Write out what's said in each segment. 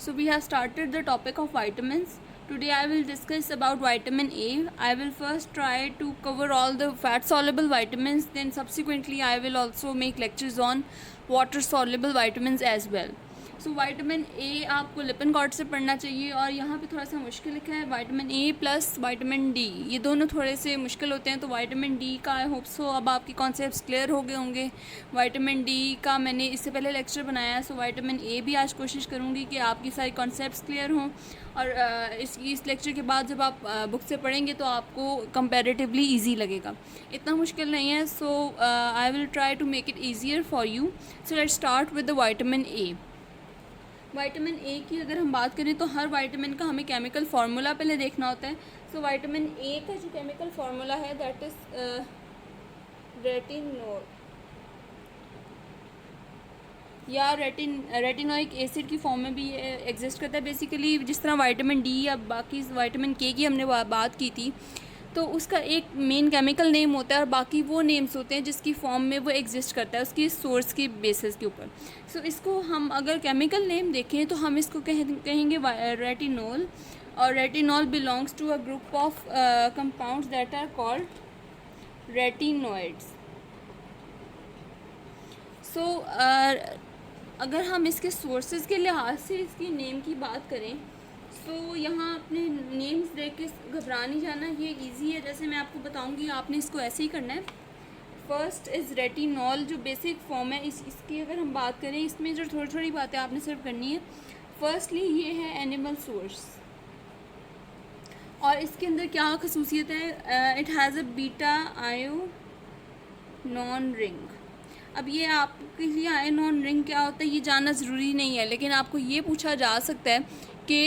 So we have started the topic of vitamins. Today I will discuss about vitamin A. I will first try to cover all the fat soluble vitamins, then subsequently I will also make lectures on water soluble vitamins as well. So vitamin A आपको लिपन cord से पढ़ना चाहिए, और यहाँ पे थोड़ा सा मुश्किल लिखा है vitamin A plus vitamin D, ये दोनों थोड़े से मुश्किल होते हैं. तो विटामिन डी का आई होप सो अब आपके कॉन्सेप्ट्स क्लियर हो गए होंगे. विटामिन डी का मैंने इससे पहले लेक्चर बनाया है. सो विटामिन ए भी आज कोशिश करूँगी कि आपकी सारी कॉन्सेप्ट्स क्लियर हों, और इस लेक्चर के बाद जब आप बुक से पढ़ेंगे तो आपको कंपैरेटिवली ईजी लगेगा, इतना मुश्किल नहीं है. So I will try to make it easier for you. So let's start with the vitamin A. Vitamin A की अगर हम बात करें तो हर विटामिन का हमें केमिकल फार्मूला पहले देखना होता है. सो विटामिन ए का जो केमिकल फार्मूला है दैट इज़ रेटिनोल या रेटिनोइक एसिड की फॉर्म में भी एग्जिस्ट करता है. बेसिकली जिस तरह विटामिन डी या बाकी विटामिन के की हमने बात की थी, तो उसका एक मेन केमिकल नेम होता है और बाकी वो नेम्स होते हैं जिसकी फॉर्म में वो एग्जिस्ट करता है उसकी सोर्स की बेसिस के ऊपर. सो इसको हम अगर केमिकल नेम देखें तो हम इसको कहेंगे रेटिनोल, और retinol belongs to a group of compounds that are called retinoids. So अगर हम इसके सोर्सेज के लिहाज से इसकी नेम की बात करें तो यहाँ अपने नेम्स देख के घबरा नहीं जाना, ये इजी है. जैसे मैं आपको बताऊंगी आपने इसको ऐसे ही करना है. फर्स्ट इज़ रेटिनॉल, जो बेसिक फॉर्म है इसकी अगर हम बात करें, इसमें जो थोड़ी थोड़ी बातें आपने सिर्फ करनी है. फर्स्टली ये है एनिमल सोर्स, और इसके अंदर क्या खसूसियत है, इट हैज़ अ बीटा आयो नॉन रिंग. अब ये आपके लिए आयनॉन रिंग क्या होता है ये जानना ज़रूरी नहीं है, लेकिन आपको ये पूछा जा सकता है कि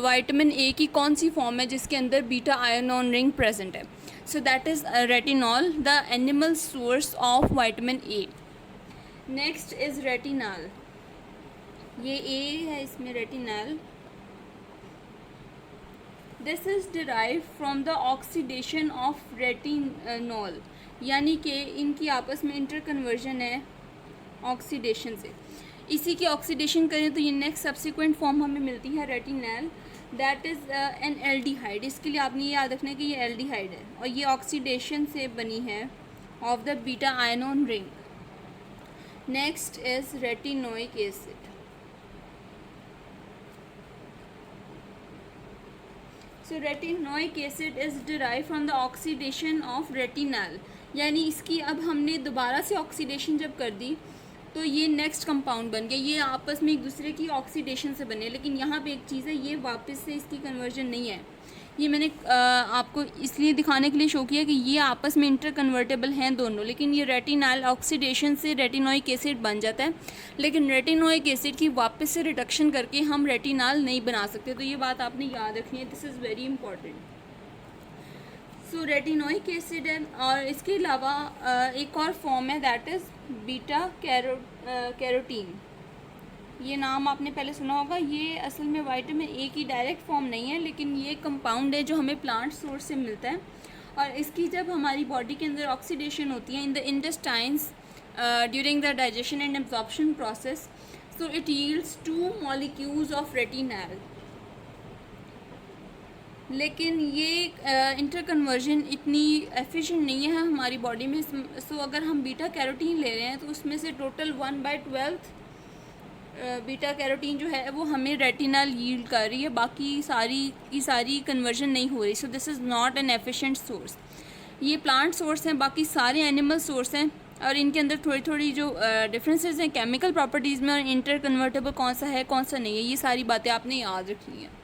विटामिन ए की कौन सी फॉर्म है जिसके अंदर बीटा आयनॉन रिंग प्रेजेंट है. So that is retinol, the animal source of vitamin A. Next is retinol, ये ए है इसमें retinol. This is derive from the oxidation of retinol, यानी कि इनकी आपस में इंटर कन्वर्जन है ऑक्सीडेशन से. इसी की ऑक्सीडेशन करें तो ये नेक्स्ट सब्सिक्वेंट फॉर्म हमें मिलती है retinol, that is an aldehyde. इसके लिए आपने ये याद रखना है कि ये एल्डिहाइड है और ये ऑक्सीडेशन से बनी है of the beta ionone ring. Next is retinoic acid. So retinoic acid is derive from the oxidation of retinol, यानी इसकी अब हमने दोबारा से ऑक्सीडेशन जब कर दी तो ये नेक्स्ट कंपाउंड बन गया. ये आपस में एक दूसरे की ऑक्सीडेशन से बने, लेकिन यहाँ पे एक चीज़ है, ये वापस से इसकी कन्वर्जन नहीं है. ये मैंने आपको इसलिए दिखाने के लिए शो किया कि ये आपस में इंटर कन्वर्टेबल हैं दोनों, लेकिन ये रेटिनॉल ऑक्सीडेशन से रेटिनोइक एसिड बन जाता है, लेकिन रेटिनोइक एसिड की वापस से रिडक्शन करके हम रेटिनॉल नहीं बना सकते. तो ये बात आपने याद रखनी है, this is very important. So retinoic acid है, और इसके अलावा एक और फॉर्म है दैट इज़ बीटा कैरोटीन. ये नाम आपने पहले सुना होगा. ये असल में विटामिन ए की डायरेक्ट फॉर्म नहीं है, लेकिन ये कंपाउंड है जो हमें प्लांट सोर्स से मिलता है, और इसकी जब हमारी बॉडी के अंदर ऑक्सीडेशन होती है in the intestines during the digestion and absorption process, so it yields 2 molecules of retinol. लेकिन ये इंटर कन्वर्जन इतनी एफिशिएंट नहीं है हमारी बॉडी में. सो अगर हम बीटा कैरोटीन ले रहे हैं तो उसमें से टोटल 1/12 बीटा कैरोटीन जो है वो हमें रेटिनॉल यील्ड कर रही है, बाकी सारी की सारी कन्वर्जन नहीं हो रही. So this is not an efficient source. ये प्लांट सोर्स हैं, बाकी सारे एनिमल सोर्स हैं, और इनके अंदर थोड़ी थोड़ी जो डिफरेंसेस हैं केमिकल प्रॉपर्टीज़ में, और इंटर कन्वर्टेबल कौन सा है कौन सा नहीं है, ये सारी बातें आपने याद रखनी है.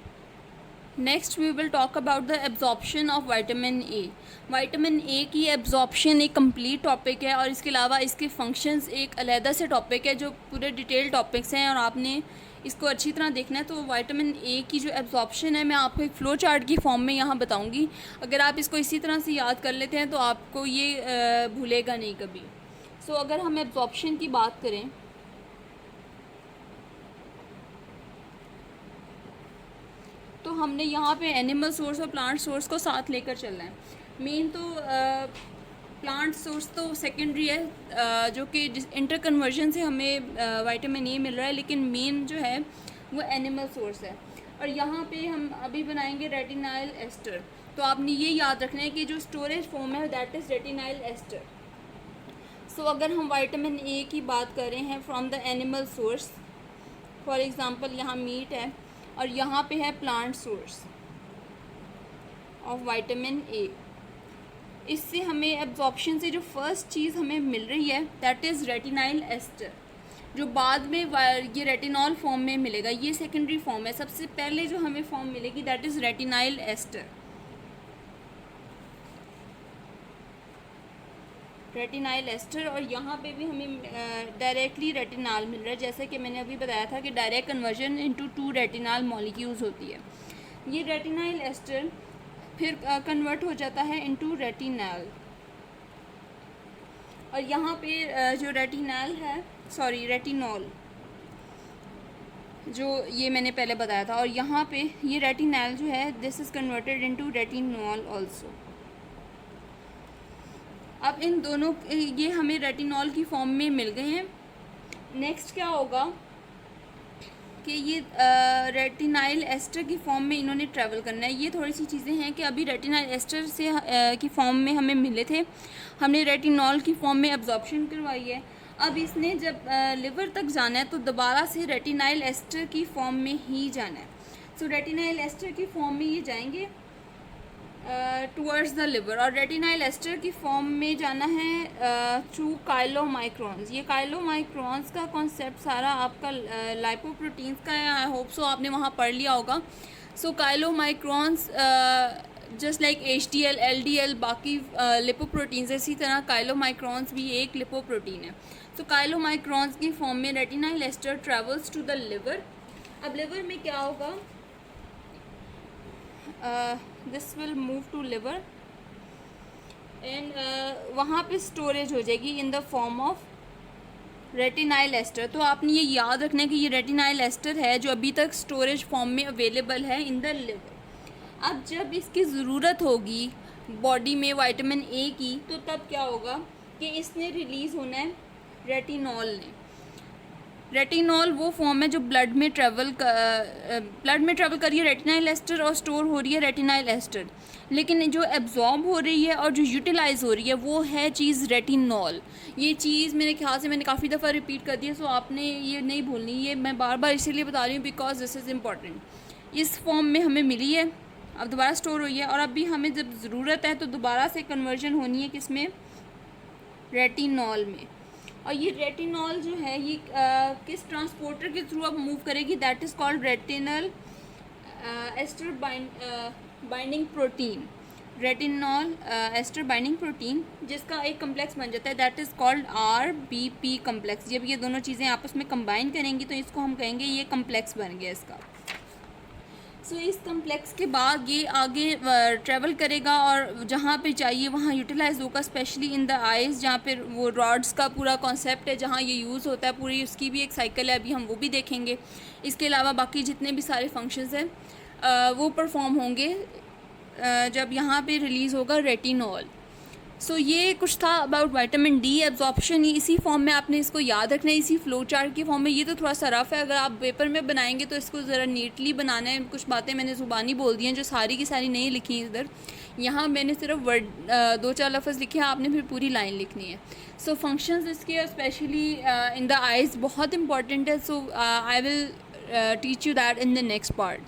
Next we will talk about the absorption of vitamin A. Vitamin A की एब्जॉर्प्शन एक कंप्लीट टॉपिक है, और इसके अलावा इसके फंक्शंस एक अलहदा से टॉपिक है जो पूरे डिटेल टॉपिक्स हैं, और आपने इसको अच्छी तरह देखना है. तो विटामिन ए की जो एब्जॉर्प्शन है मैं आपको एक फ़्लो चार्ट की फॉर्म में यहाँ बताऊँगी. अगर आप इसको इसी तरह से याद कर लेते हैं तो आपको ये भूलेगा नहीं कभी. सो अगर हम एब्जॉर्प्शन की बात करें तो हमने यहाँ पे एनिमल सोर्स और प्लांट सोर्स को साथ लेकर चलना है. मेन तो प्लांट सोर्स तो सेकेंडरी है जो कि इंटर कन्वर्जन से हमें विटामिन ए मिल रहा है, लेकिन मेन जो है वो एनिमल सोर्स है। और यहाँ पे हम अभी बनाएंगे रेटिनाइल एस्टर। तो आपने ये याद रखना है कि जो स्टोरेज फॉर्म है दैट इज़ रेटिनाइल एस्टर। सो अगर हम विटामिन ए की बात कर रहे हैं from the animal source, for example यहाँ मीट है और यहाँ पे है प्लांट सोर्स ऑफ विटामिन ए, इससे हमें एब्जॉर्प्शन से जो फर्स्ट चीज़ हमें मिल रही है दैट इज़ रेटिनाइल एस्टर, जो बाद में ये रेटिनॉल फॉर्म में मिलेगा। ये सेकेंडरी फॉर्म है, सबसे पहले जो हमें फॉर्म मिलेगी that is retinyl ester. Retinyl ester, और यहाँ पे भी हमें डायरेक्टली रेटिनॉल मिल रहा है, जैसे कि मैंने अभी बताया था कि direct conversion into 2 retinol molecules होती है। ये रेटिनाइल एस्टर फिर कन्वर्ट हो जाता है इनटू रेटिनॉल, और यहाँ पे जो रेटिनॉल जो ये मैंने पहले बताया था, और यहाँ पे ये रेटिनॉल जो है this is converted into retinol also. अब इन दोनों ये हमें रेटिनॉल की फॉर्म में मिल गए हैं। नेक्स्ट क्या होगा कि ये रेटिनाइल एस्टर की फॉर्म में इन्होंने ट्रैवल करना है। ये थोड़ी सी चीज़ें हैं कि अभी रेटिनाइल एस्टर से की फॉर्म में हमें मिले थे, हमने रेटिनॉल की फॉर्म में एब्जॉर्प्शन करवाई है। अब इसने जब लिवर तक जाना है तो दोबारा से रेटिनाइल एस्टर की फॉर्म में ही जाना है। सो रेटिनाइल एस्टर की फॉर्म में ये जाएंगे टूवर्ड्स द लिवर, और रेटिनाइल एस्टर की फॉर्म में जाना है थ्रू काइलोमाइक्रॉन्स। ये काइलोमाइक्रॉन्स का कॉन्सेप्ट सारा आपका लाइपोप्रोटीन्स का है, आई होप सो आपने वहाँ पढ़ लिया होगा। सो काइलोमाइक्रॉन्स जस्ट लाइक HDL, LDL, बाकी लिपोप्रोटीन्स, इसी तरह काइलोमाइक्रॉन्स भी एक लिपोप्रोटीन है। सो काइलोमाइक्रॉन्स की फॉर्म में retinyl ester travels to the liver. अब लिवर में क्या होगा, this will move to liver and वहाँ पे स्टोरेज हो जाएगी in the form of retinyl ester. तो आपने ये याद रखना है कि ये रेटिनाइल एस्टर है जो अभी तक स्टोरेज फॉर्म में अवेलेबल है इन द लिवर। अब जब इसकी ज़रूरत होगी बॉडी में विटामिन ए की, तो तब क्या होगा कि इसने रिलीज़ होना है रेटिनॉल ने। रेटिनॉल वो फॉर्म है जो ब्लड में ट्रेवल कर रही है रेटिनाइल एस्टर, और स्टोर हो रही है रेटिनाइल एस्टर, लेकिन जो एब्जॉर्ब हो रही है और जो यूटिलाइज हो रही है वो है चीज़ रेटिनॉल। ये चीज़ मेरे ख्याल से मैंने काफ़ी दफ़ा रिपीट कर दी है, सो आपने ये नहीं भूलनी, ये मैं बार बार इसीलिए बता रही हूँ बिकॉज दिस इज़ इम्पॉर्टेंट। इस फॉर्म में हमें मिली है, अब दोबारा स्टोर हुई है, और अभी हमें जब ज़रूरत है तो दोबारा से कन्वर्जन होनी है किसमें, रेटिनॉल में। और ये रेटिनॉल जो है ये किस ट्रांसपोर्टर के थ्रू अब मूव करेगी, that is called retinal ester binding protein, retinol ester binding protein, जिसका एक कम्प्लेक्स बन जाता है that is called RBP complex. जब ये दोनों चीज़ें आपस में कंबाइन करेंगी तो इसको हम कहेंगे ये कम्प्लेक्स बन गया इसका। सो इस कम्प्लेक्स के बाद ये आगे ट्रैवल करेगा और जहाँ पे चाहिए वहाँ यूटिलाइज होगा, स्पेशली इन द आइज़ जहाँ पे वो रॉड्स का पूरा कॉन्सेप्ट है, जहाँ ये यूज़ होता है, पूरी उसकी भी एक साइकिल है, अभी हम वो भी देखेंगे। इसके अलावा बाकी जितने भी सारे फंक्शंस हैं वो परफॉर्म होंगे जब यहाँ पे रिलीज़ होगा रेटिनॉल। सो ये कुछ था अबाउट विटामिन डी एब्जॉर्प्शन। इसी फॉर्म में आपने इसको याद रखना है, इसी फ्लो चार्ट की फॉर्म में। ये तो थोड़ा सा रफ है, अगर आप पेपर में बनाएंगे तो इसको ज़रा नीटली बनाना है। कुछ बातें मैंने ज़ुबानी बोल दी हैं जो सारी की सारी नहीं लिखी हैं इधर, यहाँ मैंने सिर्फ वर्ड 2-4 लफ्ज़ लिखे हैं, आपने फिर पूरी लाइन लिखनी है। सो फंक्शंस इसके स्पेशली इन द आइज़ बहुत इंपॉर्टेंट है। So I will teach you that in the next part.